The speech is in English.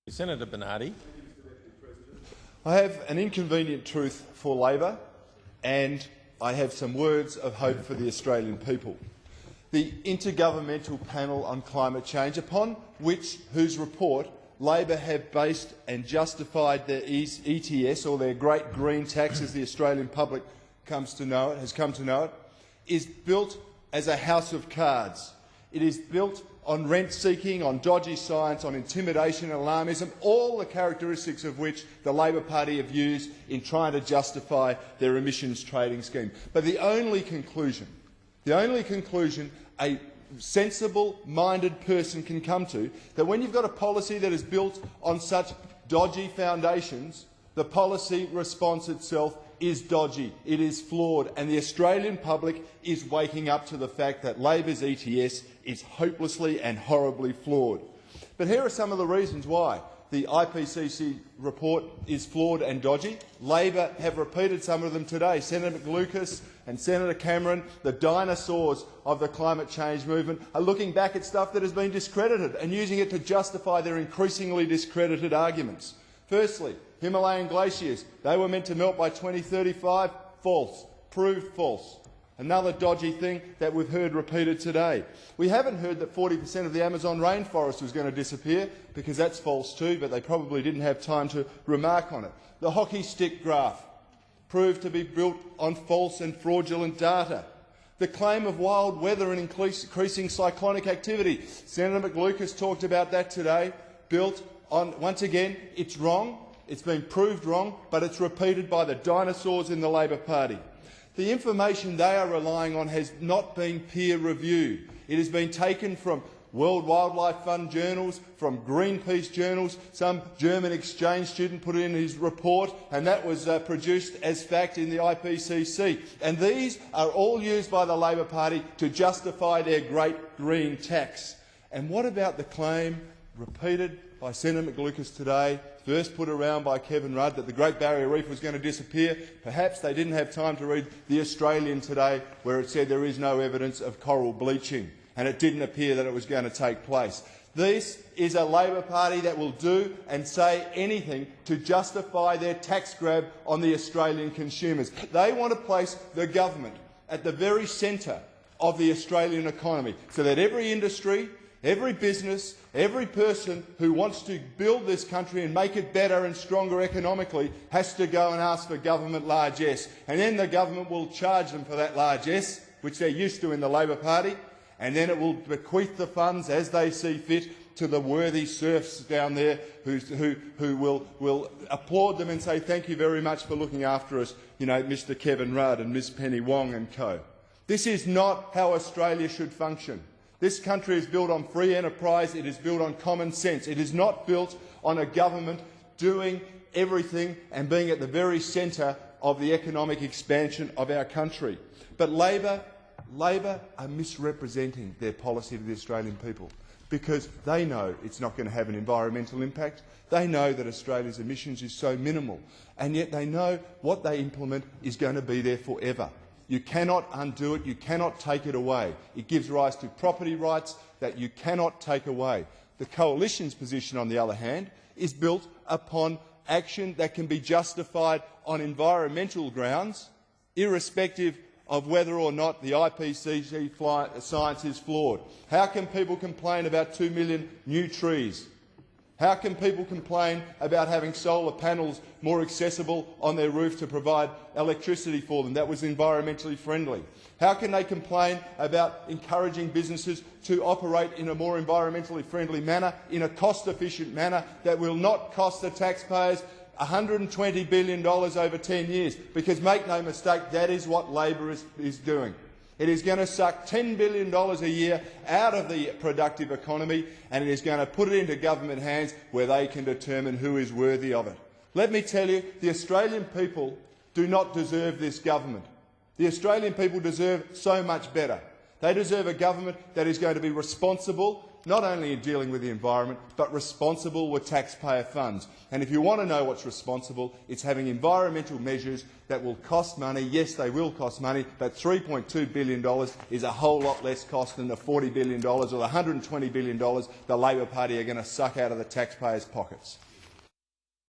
Senator Bernardi. I have an inconvenient truth for Labor, and I have some words of hope for the Australian people. The Intergovernmental Panel on Climate Change, upon whose report Labor have based and justified their ETS, or their great green tax as the Australian public has come to know it, is built as a house of cards. It is built on rent-seeking, on dodgy science, on intimidation and alarmism, all the characteristics of which the Labor Party have used in trying to justify their emissions trading scheme. But the only conclusion a sensible-minded person can come to, that when you've got a policy that is built on such dodgy foundations, the policy response itself is dodgy, it is flawed, and the Australian public is waking up to the fact that Labor's ETS is hopelessly and horribly flawed. But here are some of the reasons why the IPCC report is flawed and dodgy. Labor have repeated some of them today. Senator McLucas and Senator Cameron, the dinosaurs of the climate change movement, are looking back at stuff that has been discredited and using it to justify their increasingly discredited arguments. Firstly, Himalayan glaciers, they were meant to melt by 2035. False. Proved false. Another dodgy thing that we've heard repeated today. We haven't heard that 40% of the Amazon rainforest was going to disappear, because that's false too, but they probably didn't have time to remark on it. The hockey stick graph proved to be built on false and fraudulent data. The claim of wild weather and increasing cyclonic activity. Senator McLucas talked about that today. Built on, once again, it's wrong. It's been proved wrong, but it's repeated by the dinosaurs in the Labor Party. The information they are relying on has not been peer-reviewed. It has been taken from World Wildlife Fund journals, from Greenpeace journals. Some German exchange student put it in his report, and that was produced as fact in the IPCC. And these are all used by the Labor Party to justify their great green tax. And what about the claim, repeated by Senator McLucas today, first put around by Kevin Rudd, that the Great Barrier Reef was going to disappear? Perhaps they didn't have time to read The Australian today, where it said there is no evidence of coral bleaching, and it didn't appear that it was going to take place. This is a Labor Party that will do and say anything to justify their tax grab on the Australian consumers. They want to place the government at the very centre of the Australian economy, so that every industry, every business, every person who wants to build this country and make it better and stronger economically has to go and ask for government largesse. And then the government will charge them for that largesse, which they're used to in the Labor Party, and then it will bequeath the funds as they see fit to the worthy serfs down there who will applaud them and say thank you very much for looking after us, you know, Mr Kevin Rudd and Ms Penny Wong and co. This is not how Australia should function. This country is built on free enterprise, it is built on common sense. It is not built on a government doing everything and being at the very centre of the economic expansion of our country. But Labor are misrepresenting their policy to the Australian people, because they know it's not going to have an environmental impact. They know that Australia's emissions is so minimal, and yet they know what they implement is going to be there forever. You cannot undo it, you cannot take it away. It gives rise to property rights that you cannot take away. The Coalition's position, on the other hand, is built upon action that can be justified on environmental grounds, irrespective of whether or not the IPCC science is flawed. How can people complain about 2 million new trees? How can people complain about having solar panels more accessible on their roof to provide electricity for them that was environmentally friendly? How can they complain about encouraging businesses to operate in a more environmentally friendly manner, in a cost-efficient manner that will not cost the taxpayers $120 billion over 10 years? Because make no mistake, that is what Labor is doing. It is going to suck $10 billion a year out of the productive economy, and it is going to put it into government hands where they can determine who is worthy of it. Let me tell you, the Australian people do not deserve this government. The Australian people deserve so much better. They deserve a government that is going to be responsible, not only in dealing with the environment, but responsible with taxpayer funds. And if you want to know what's responsible, it's having environmental measures that will cost money. Yes, they will cost money, but $3.2 billion is a whole lot less cost than the $40 billion or the $120 billion the Labor Party are going to suck out of the taxpayers' pockets.